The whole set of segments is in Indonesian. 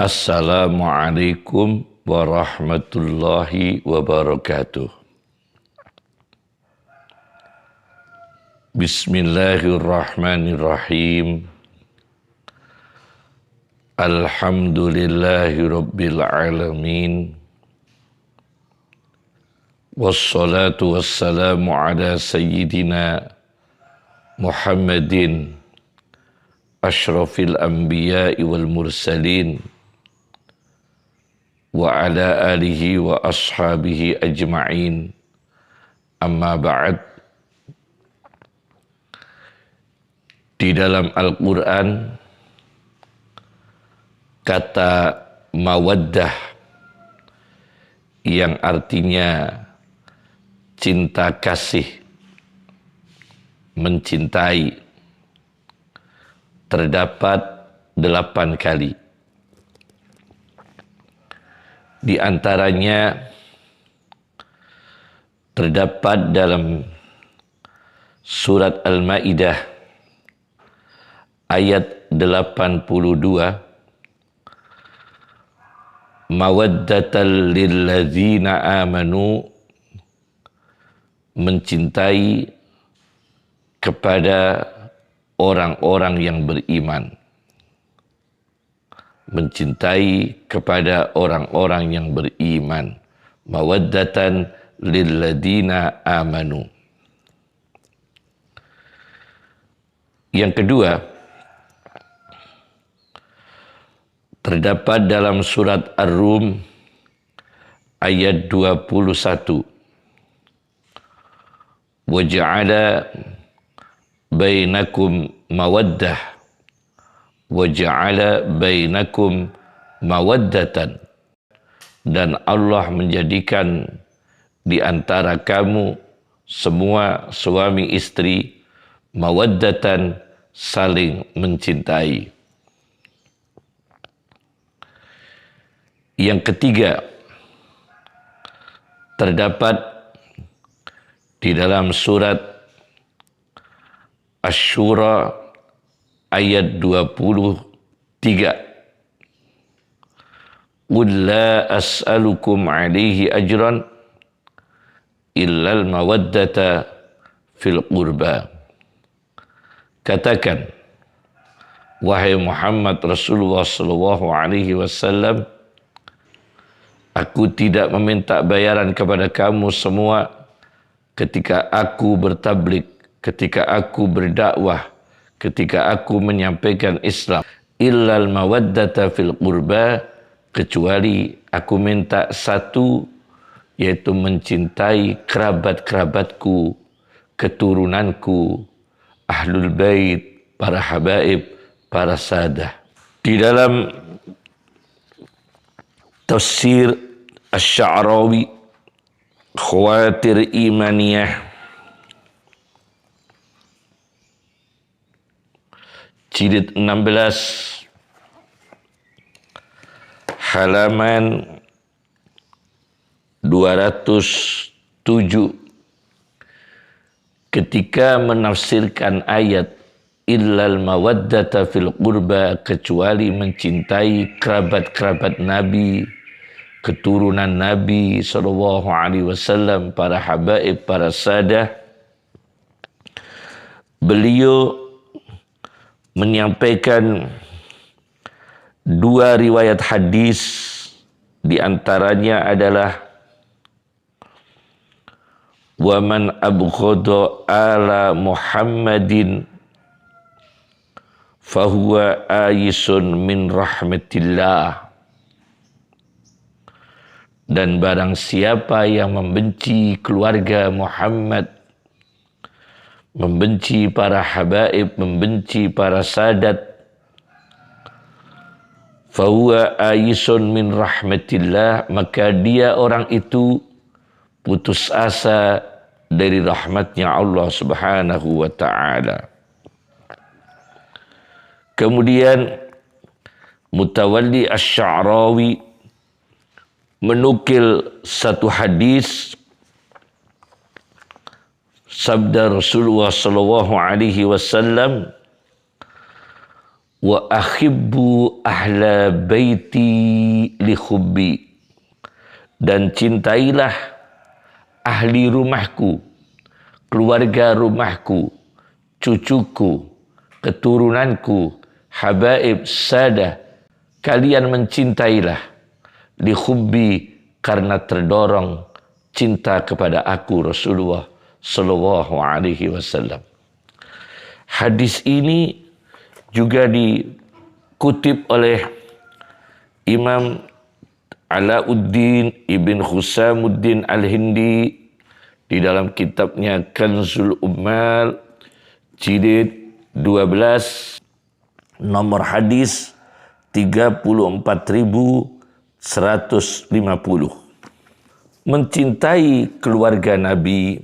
Assalamualaikum warahmatullahi wabarakatuh. Bismillahirrahmanirrahim. Alhamdulillahi rabbil alamin. Wassalatu wassalamu ala sayyidina Muhammadin ashrafil anbiya'i wal mursalin wa ala alihi wa ashabihi ajma'in. Amma ba'd. Di dalam Al-Quran kata mawaddah yang artinya cinta kasih, mencintai, terdapat 8 kali. Di antaranya terdapat dalam surat Al-Maidah ayat 82, mawaddatal lilladzina amanu, mencintai kepada orang-orang yang beriman. Mencintai kepada orang-orang yang beriman. Mawaddatan lilladzina amanu. Yang kedua, terdapat dalam surat Ar-Rum ayat 21. Waja'ala bainakum mawaddah wa ja'ala bainakum mawaddatan, dan Allah menjadikan di antara kamu semua suami istri mawaddatan, saling mencintai. Yang ketiga, terdapat di dalam surat Asy-Syura ayat 23. Qul la as'alukum alaihi ajran illal mawaddata fil qurba. Katakan, wahai Muhammad Rasulullah sallallahu alaihi wasallam, aku tidak meminta bayaran kepada kamu semua ketika aku bertablik, ketika aku berdakwah, ketika aku menyampaikan Islam, illal mawaddata fil qurba, kecuali aku minta satu, yaitu mencintai kerabat-kerabatku, keturunanku, ahlul bait, para habaib, para sadah. Di dalam tafsir Asy-Sya'rawi Khawatir Imaniyah jilid 16 halaman 207, ketika menafsirkan ayat illal mawaddata fil qurba, kecuali mencintai kerabat-kerabat Nabi, keturunan Nabi sallallahu alaihi wasallam, para habaib, para sadah, beliau menyampaikan 2 riwayat hadis. Di antaranya adalah wa man abghada ala Muhammadin fahuwa ayisun min rahmatillah, dan barang siapa yang membenci keluarga Muhammad, membenci para habaib, membenci para sadat, fahuwa ayisun min rahmatillah, maka dia orang itu putus asa dari rahmatnya Allah Subhanahu wa ta'ala. Kemudian Mutawalli Asy-Sya'rawi menukil satu hadis sabda Rasulullah sallallahu alaihi wasallam, wa akhibbu ahla baiti li hubbi, dan cintailah ahli rumahku, keluarga rumahku, cucuku, keturunanku, habaib, sadah, kalian mencintailah li hubbi, karena terdorong cinta kepada aku Rasulullah sallallahu alaihi wasallam. Hadis ini juga dikutip oleh Imam Alauddin Ibn Khusamuddin Al-Hindi di dalam kitabnya Kanzul Ummal jilid 12 nomor hadis 34.150. Mencintai keluarga Nabi,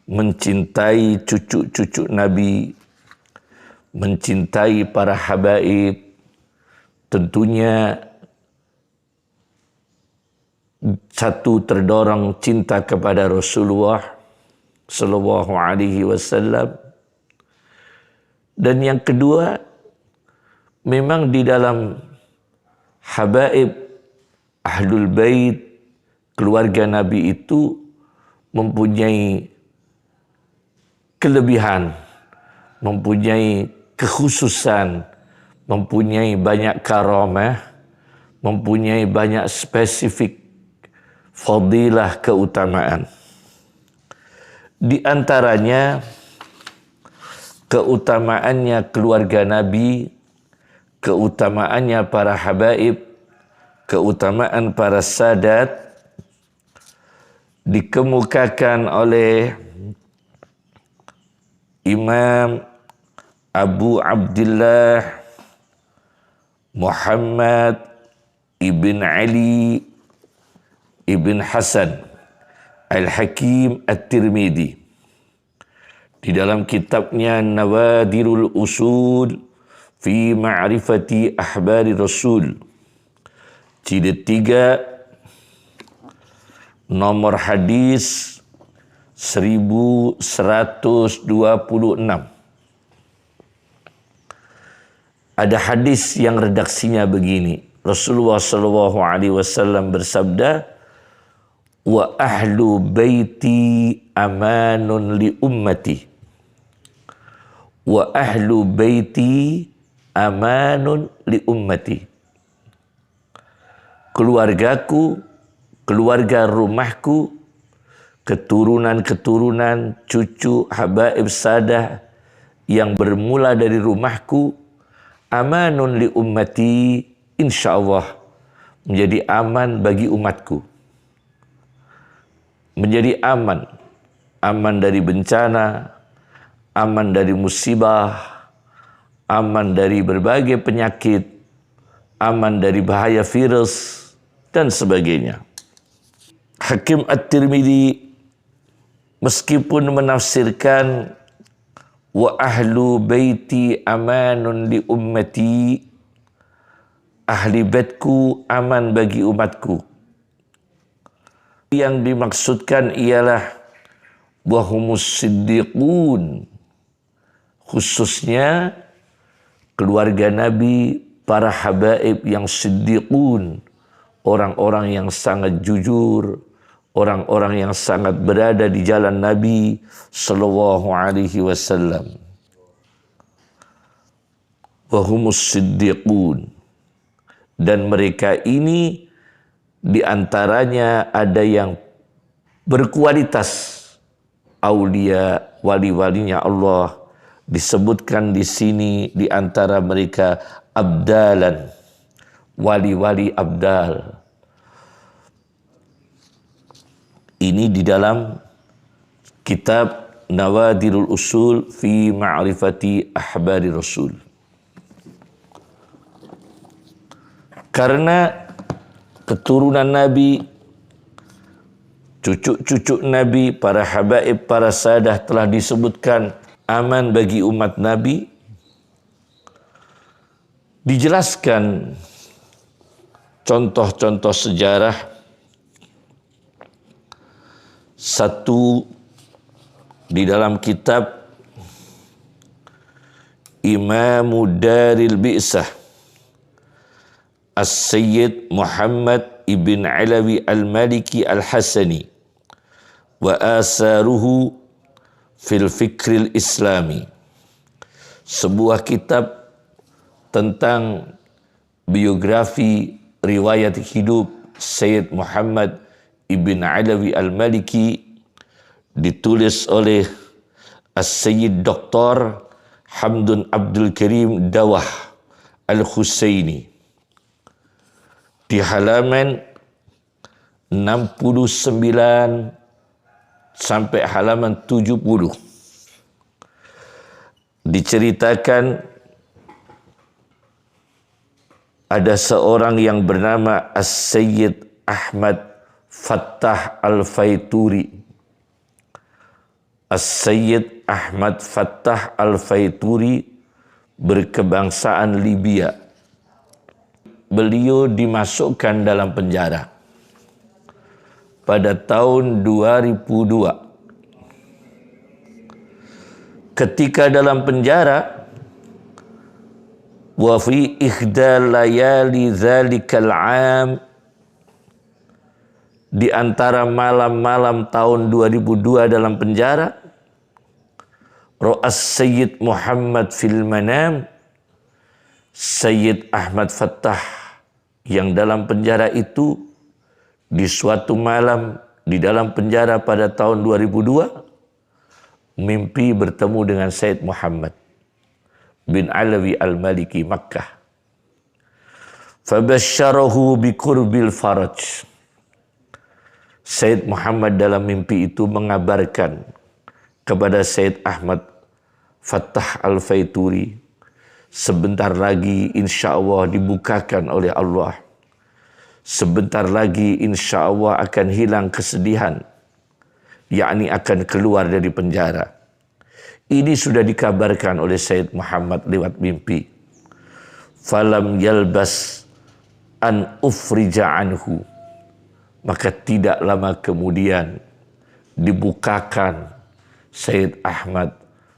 mencintai cucu-cucu Nabi, mencintai para habaib, tentunya satu terdorong cinta kepada Rasulullah sallallahu alaihi wasallam, dan yang kedua memang di dalam habaib ahlul bait, keluarga Nabi itu mempunyai kelebihan, mempunyai kekhususan, mempunyai banyak karamah, mempunyai banyak spesifik fadilah keutamaan. Di antaranya keutamaannya keluarga Nabi, keutamaannya para habaib, keutamaan para sadat dikemukakan oleh Imam Abu Abdullah Muhammad ibn Ali ibn Hasan Al-Hakim At-Tirmidzi di dalam kitabnya Nawadirul Usul fi Ma'rifati Ahbari Rasul jilid 3 nomor hadis 1126. Ada hadis yang redaksinya begini. Rasulullah sallallahu alaihi wasallam bersabda, wa ahlu baiti amanun li ummati. Wa ahlu baiti amanun li ummati. Keluargaku, keluarga rumahku, keturunan-keturunan, cucu, habaib, sadah yang bermula dari rumahku, amanun li ummati, insyaallah menjadi aman bagi umatku. Menjadi aman, aman dari bencana, aman dari musibah, aman dari berbagai penyakit, aman dari bahaya virus, dan sebagainya. Hakim At-Tirmidzi meskipun menafsirkan wa ahlu baiti amanun li ummati, ahli baitku aman bagi umatku, yang dimaksudkan ialah wahumus siddiqun, khususnya keluarga Nabi, para habaib yang siddiqun, orang-orang yang sangat jujur, orang-orang yang sangat berada di jalan Nabi sallallahu alaihi wasallam. Wahumus siddiqun, dan mereka ini di antaranya ada yang berkualitas aulia, wali-walinya Allah, disebutkan di sini di antara mereka abdalan, wali-wali abdal. Ini di dalam kitab Nawadirul Usul fi Ma'rifati Ahbari Rasul. Karena keturunan Nabi, cucu-cucu Nabi, para habaib, para sadah telah disebutkan aman bagi umat Nabi, dijelaskan contoh-contoh sejarah. Satu di dalam kitab Imamu Daril Bi'sah As-Sayyid Muhammad ibn Alawi Al-Maliki Al-Hasani wa asaruhu fil fikril islami, sebuah kitab tentang biografi riwayat hidup Sayyid Muhammad ibn Alawi Al-Maliki, ditulis oleh As-Sayyid Dr. Hamdun Abdul Karim Dawah Al-Husaini di halaman 69 sampai halaman 70. Diceritakan ada seorang yang bernama As-Sayyid Ahmad Fattah Al-Faituri. As-Sayyid Ahmad Fattah Al-Faituri berkebangsaan Libya. Beliau dimasukkan dalam penjara pada tahun 2002. Ketika dalam penjara, wa fi ihda layali dzalikal 'am, di antara malam-malam tahun 2002 dalam penjara, Ra'as Sayyid Muhammad fil manam, Sayyid Ahmad Fattah yang dalam penjara itu di suatu malam di dalam penjara pada tahun 2002 mimpi bertemu dengan Sayyid Muhammad bin Alawi Al-Maliki Makkah. Fabasyarahu biqurbil faraj. Sayyid Muhammad dalam mimpi itu mengabarkan kepada Sayyid Ahmad Fattah Al-Faituri, sebentar lagi insya Allah dibukakan oleh Allah. Sebentar lagi insya Allah akan hilang kesedihan, yakni akan keluar dari penjara. Ini sudah dikabarkan oleh Sayyid Muhammad lewat mimpi. Falam yalbas an ufrija anhu. Maka tidak lama kemudian dibukakan Sayyid Ahmad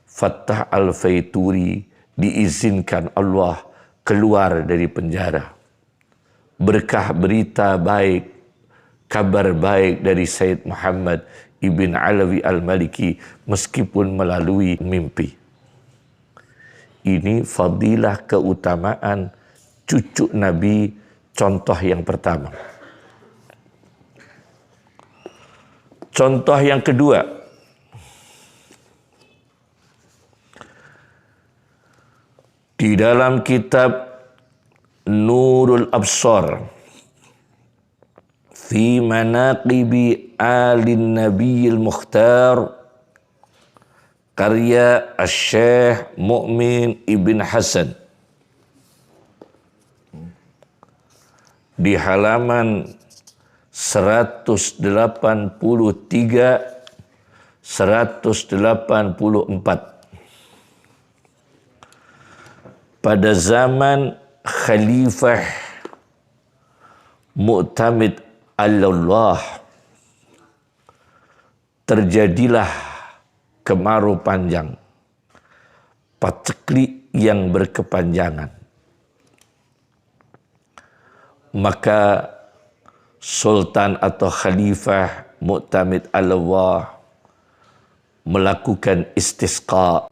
Fattah Al-Faituri, diizinkan Allah keluar dari penjara. Berkah berita baik, kabar baik dari Sayyid Muhammad ibn Alawi Al-Maliki meskipun melalui mimpi. Ini fadilah keutamaan cucu Nabi, contoh yang pertama. Contoh yang kedua, di dalam kitab Nurul Absar fi manaqibi alin Nabiyil Mukhtar, karya Asy-Syaikh Mu'min Ibn Hasan, di halaman 183 184. Pada zaman Khalifah Mu'tamid Allah, terjadilah kemarau panjang, paceklik yang berkepanjangan. Maka Sultan atau Khalifah Mu'tamid Allah melakukan istisqa.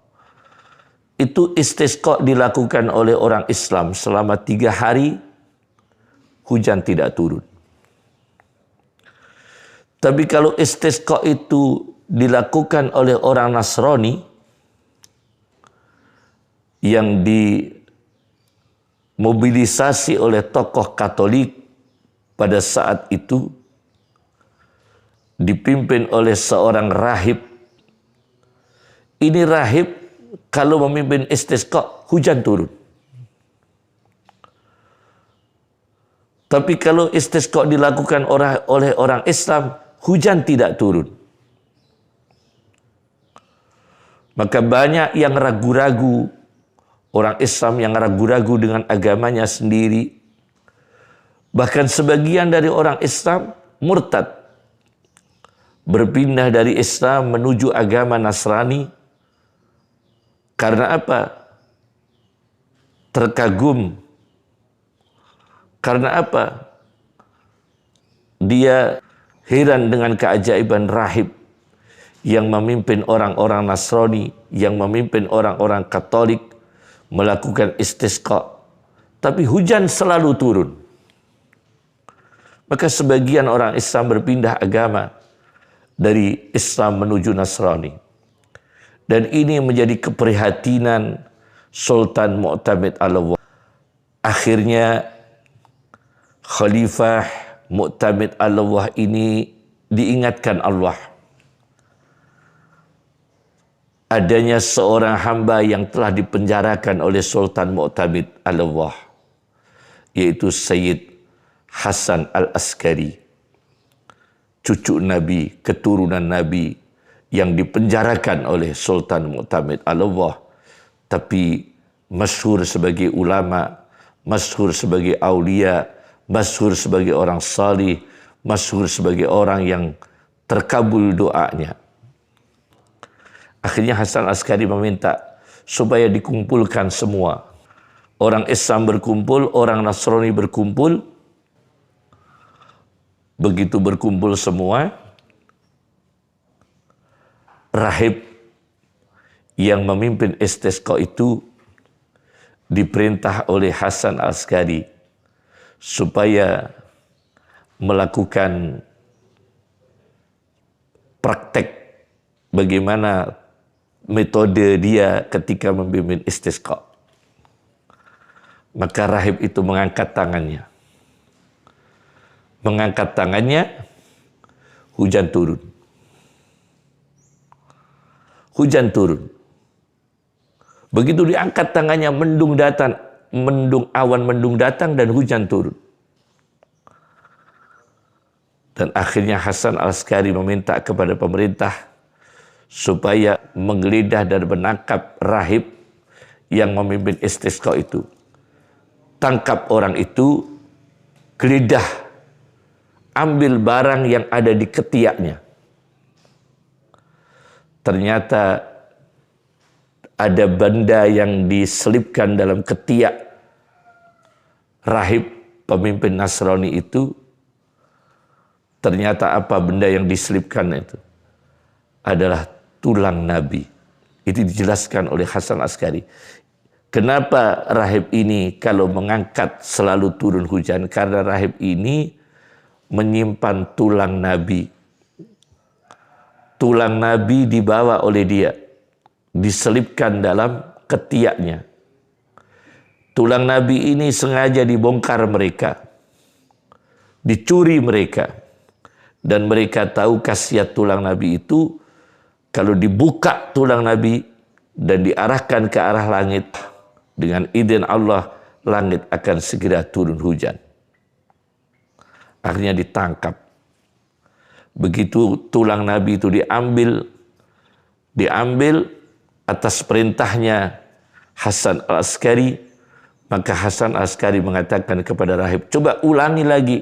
Itu istisqa dilakukan oleh orang Islam selama 3 hari, hujan tidak turun. Tapi kalau istisqa itu dilakukan oleh orang Nasrani yang dimobilisasi oleh tokoh Katolik pada saat itu, dipimpin oleh seorang rahib Ini rahib kalau memimpin istisqa, hujan turun. Tapi kalau istisqa dilakukan oleh orang Islam, hujan tidak turun. Maka banyak yang ragu-ragu, orang Islam yang ragu-ragu dengan agamanya sendiri. Bahkan sebagian dari orang Islam murtad, berpindah dari Islam menuju agama Nasrani. Karena apa? Terkagum. Karena apa? Dia heran dengan keajaiban rahib yang memimpin orang-orang Nasrani, yang memimpin orang-orang Katolik melakukan istisqa. Tapi hujan selalu turun. Maka sebagian orang Islam berpindah agama dari Islam menuju Nasrani. Dan ini menjadi keprihatinan Sultan Mu'tamid Alawwah. Akhirnya Khalifah Mu'tamid Alawwah ini diingatkan Allah. Adanya seorang hamba yang telah dipenjarakan oleh Sultan Mu'tamid Alawwah, yaitu Sayyid Hasan Al-Askari, cucu Nabi, keturunan Nabi, yang dipenjarakan oleh Sultan Mu'tamid Alawwah, tapi masyhur sebagai ulama, masyhur sebagai aulia, masyhur sebagai orang salih, masyhur sebagai orang yang terkabul doanya. Akhirnya Hasan Askari meminta supaya dikumpulkan semua. Orang Islam berkumpul, orang Nasrani berkumpul. Begitu berkumpul semua, rahib yang memimpin istisqa itu diperintah oleh Hasan Askari supaya melakukan praktek bagaimana metode dia ketika memimpin istisqa. Maka rahib itu mengangkat tangannya. Mengangkat tangannya, hujan turun. Hujan turun. Begitu diangkat tangannya, mendung datang, awan mendung datang dan hujan turun. Dan akhirnya Hasan Al-Askari meminta kepada pemerintah supaya menggeledah dan menangkap rahib yang memimpin istisqa itu. Tangkap orang itu, geledah, ambil barang yang ada di ketiaknya. Ternyata ada benda yang diselipkan dalam ketiak rahib pemimpin Nasrani itu. Ternyata apa benda yang diselipkan itu? Adalah tulang Nabi. Itu dijelaskan oleh Hasan Askari. Kenapa rahib ini kalau mengangkat selalu turun hujan? Karena rahib ini menyimpan tulang Nabi. Tulang Nabi dibawa oleh dia, diselipkan dalam ketiaknya. Tulang Nabi ini sengaja dibongkar mereka, dicuri mereka. Dan mereka tahu khasiat tulang Nabi itu, kalau dibuka tulang Nabi dan diarahkan ke arah langit, dengan izin Allah, langit akan segera turun hujan. Akhirnya ditangkap. Begitu tulang Nabi itu diambil atas perintahnya Hasan Al-Askari, maka Hasan Al-Askari mengatakan kepada rahib, coba ulangi lagi,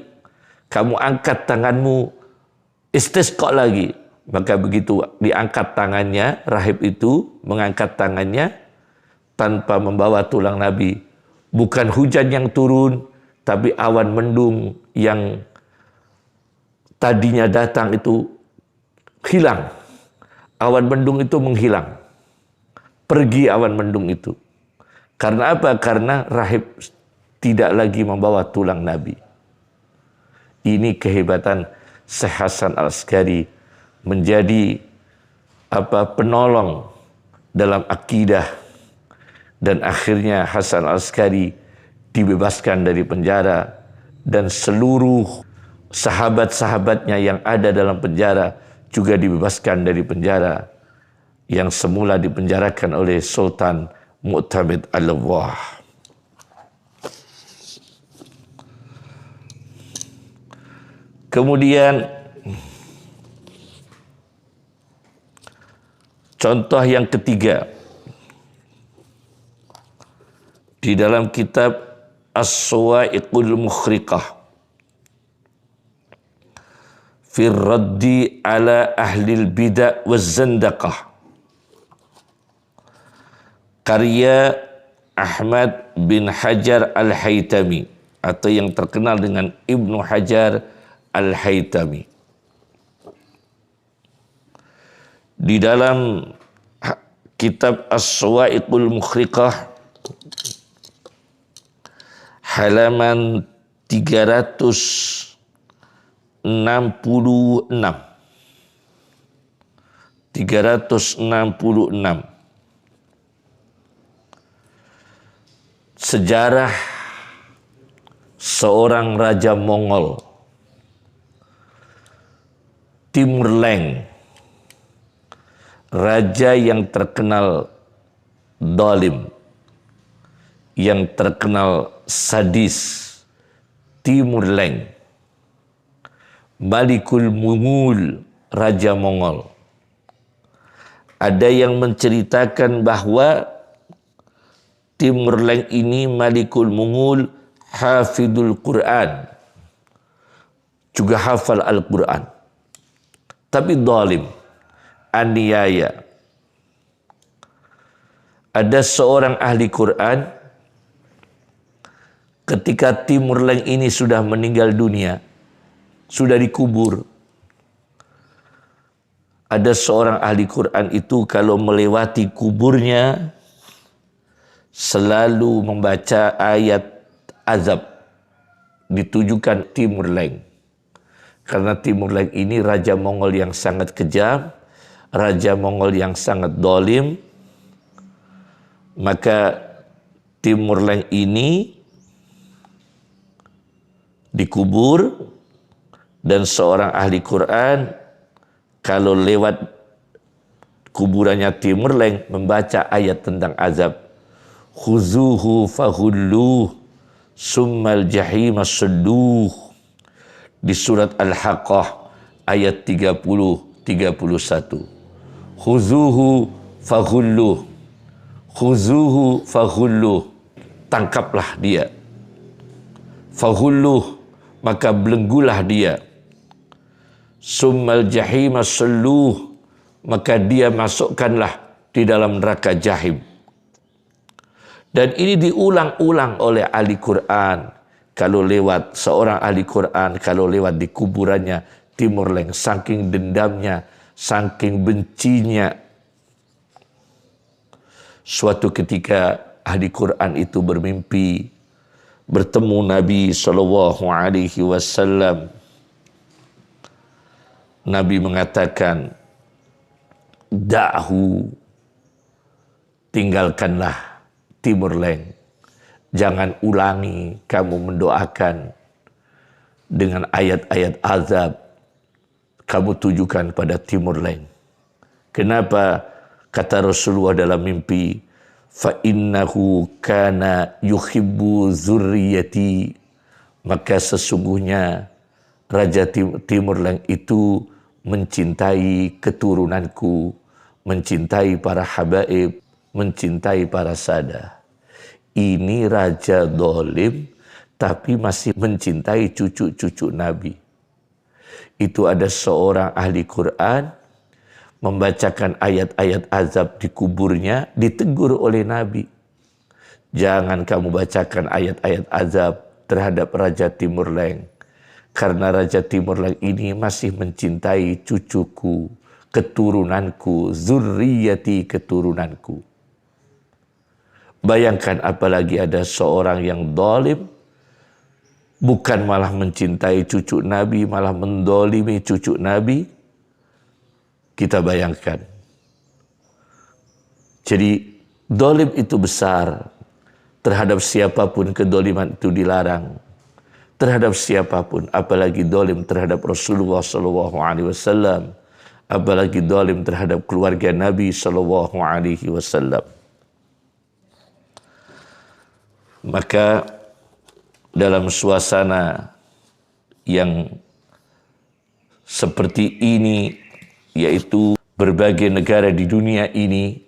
kamu angkat tanganmu, istisqa lagi. Maka begitu diangkat tangannya, rahib itu mengangkat tangannya tanpa membawa tulang Nabi. Bukan hujan yang turun, tapi awan mendung yang tadinya datang itu hilang. Awan mendung itu menghilang. Pergi awan mendung itu. Karena apa? Karena rahib tidak lagi membawa tulang Nabi. Ini kehebatan Syekh Hasan Al-Askari menjadi penolong dalam akidah. Dan akhirnya Hasan Al-Askari dibebaskan dari penjara dan seluruh sahabat-sahabatnya yang ada dalam penjara juga dibebaskan dari penjara. yang semula dipenjarakan oleh Sultan Mu'tamid al-Wah. Kemudian contoh yang ketiga di dalam kitab As-Sawa'iqul Mukhriqah fi raddi ala ahlil bid'ah waz zandaqah, karya Ahmad bin Hajar al-Haytami atau yang terkenal dengan Ibnu Hajar al-Haytami. Di dalam kitab As-Sawa'iqul Mukhriqah halaman 366 sejarah seorang raja Mongol Timur Leng, raja yang terkenal zalim, yang terkenal sadis, Timur Leng, Malikul Mungul, raja Mongol. Ada yang menceritakan bahwa Timur Leng ini, Malikul Mungul, hafidul Quran, juga hafal Al-Quran, tapi zalim, aniaya. Ada seorang ahli Quran, ketika Timur Leng ini sudah meninggal dunia, sudah dikubur, ada seorang ahli Quran itu kalau melewati kuburnya selalu membaca ayat azab ditujukan Timur Leng. Karena Timur Leng ini raja Mongol yang sangat kejam, raja Mongol yang sangat zalim, maka Timur Leng ini dikubur, dan seorang ahli Quran kalau lewat kuburannya Timur Leng membaca ayat tentang azab. Khuzuhu fahulluh summal jahima sudduh, di surat Al-Haqqah ayat 30-31. Khuzuhu fahulluh, khuzuhu fahulluh, tangkaplah dia. Fahulluh, maka belenggulah dia. Summal jahima salluh, maka dia masukkanlah di dalam neraka jahim. Dan ini diulang-ulang oleh ahli Quran. Kalau lewat seorang ahli Quran, kalau lewat di kuburannya Timur Leng, saking dendamnya, saking bencinya. Suatu ketika ahli Quran itu bermimpi bertemu Nabi SAW. Nabi mengatakan, da'hu, tinggalkanlah Timur Leng. Jangan ulangi kamu mendoakan dengan ayat-ayat azab kamu tujukan pada Timur Leng. Kenapa? Kata Rasulullah dalam mimpi, fa innahu kana yuhibbu zurriyati, maka sesungguhnya Raja Timur Leng itu mencintai keturunanku, mencintai para habaib, mencintai para sada. Ini raja zalim tapi masih mencintai cucu-cucu Nabi. Itu ada seorang ahli Quran membacakan ayat-ayat azab di kuburnya, ditegur oleh Nabi. Jangan kamu bacakan ayat-ayat azab terhadap Raja Timur Leng. Karena Raja Timur Leng ini masih mencintai cucuku, keturunanku, zurriyati, keturunanku. Bayangkan apalagi ada seorang yang zalim, bukan malah mencintai cucu Nabi, malah mendolimi cucu Nabi. Kita bayangkan. Jadi zalim itu besar. Terhadap siapapun kedoliman itu dilarang. Terhadap siapapun, apalagi zalim terhadap Rasulullah SAW, apalagi zalim terhadap keluarga Nabi sallallahu alaihi wasallam. Maka dalam suasana yang seperti ini, yaitu berbagai negara di dunia ini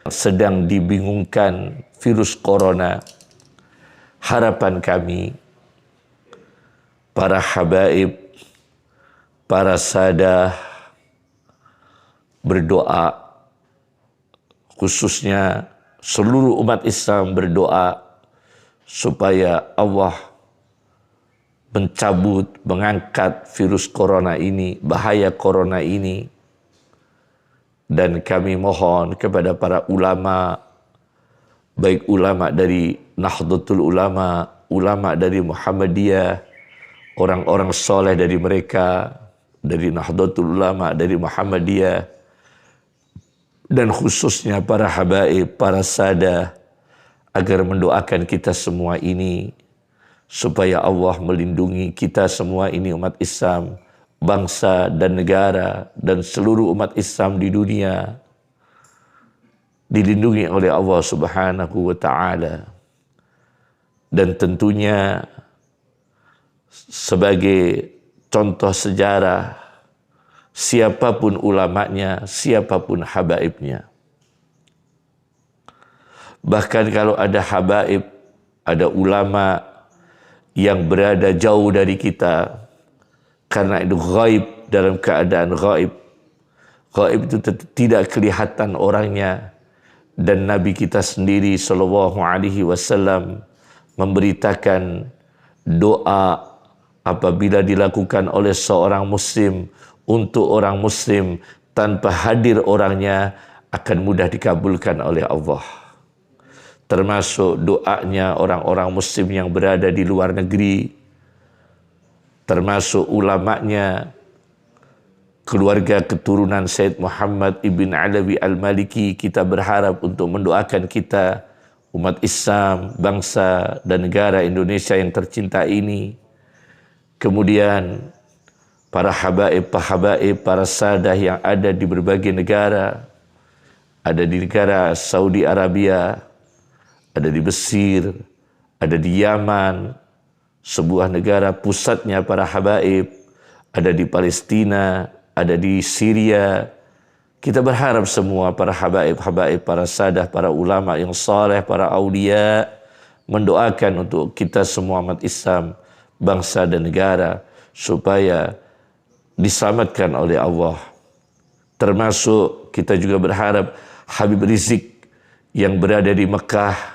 sedang dibingungkan virus corona, harapan kami, para habaib, para sadah berdoa, khususnya seluruh umat Islam berdoa supaya Allah mencabut, mengangkat virus corona ini, bahaya corona ini. Dan kami mohon kepada para ulama, baik ulama dari Nahdlatul Ulama, ulama dari Muhammadiyah, orang-orang soleh dari mereka, dari Nahdlatul Ulama, dari Muhammadiyah, dan khususnya para habaib, para sadah, agar mendoakan kita semua ini, supaya Allah melindungi kita semua ini, umat Islam, bangsa dan negara, dan seluruh umat Islam di dunia, dilindungi oleh Allah Subhanahu wa Ta'ala. Dan tentunya sebagai contoh sejarah, siapapun ulamanya, siapapun habaibnya. Bahkan kalau ada habaib, ada ulama yang berada jauh dari kita, karena itu gaib, dalam keadaan gaib. Gaib itu tidak kelihatan orangnya. Dan Nabi kita sendiri sallallahu alaihi wasallam memberitakan doa apabila dilakukan oleh seorang muslim untuk orang muslim tanpa hadir orangnya akan mudah dikabulkan oleh Allah. Termasuk doanya orang-orang muslim yang berada di luar negeri, termasuk ulamanya keluarga keturunan Sayyid Muhammad ibn Alawi al-Maliki. Kita berharap untuk mendoakan kita, umat Islam, bangsa dan negara Indonesia yang tercinta ini. Kemudian para habaib, para sadah yang ada di berbagai negara, ada di negara Saudi Arabia, ada di Mesir, ada di Yaman, sebuah negara pusatnya para habaib, ada di Palestina, ada di Syria. Kita berharap semua para habaib, para sadah, para ulama yang saleh, para aulia, mendoakan untuk kita semua umat Islam, bangsa dan negara, supaya diselamatkan oleh Allah. Termasuk kita juga berharap Habib Rizik yang berada di Mekah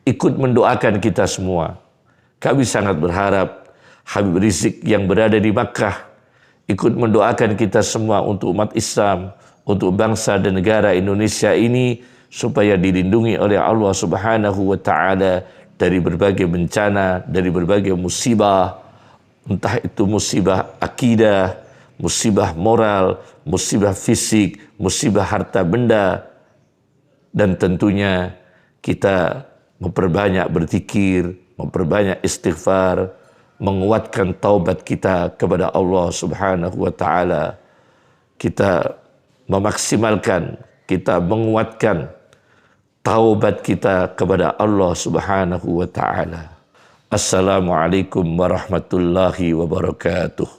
ikut mendoakan kita semua. Kami sangat berharap Habib Rizik yang berada di Makkah ikut mendoakan kita semua untuk umat Islam, untuk bangsa dan negara Indonesia ini, supaya dilindungi oleh Allah Subhanahu wa Ta'ala dari berbagai bencana, dari berbagai musibah, entah itu musibah akidah, musibah moral, musibah fisik, musibah harta benda. Dan tentunya kita memperbanyak berzikir, memperbanyak istighfar, menguatkan taubat kita kepada Allah Subhanahu wa Ta'ala. Kita memaksimalkan, kita menguatkan taubat kita kepada Allah Subhanahu wa Ta'ala. Assalamualaikum warahmatullahi wabarakatuh.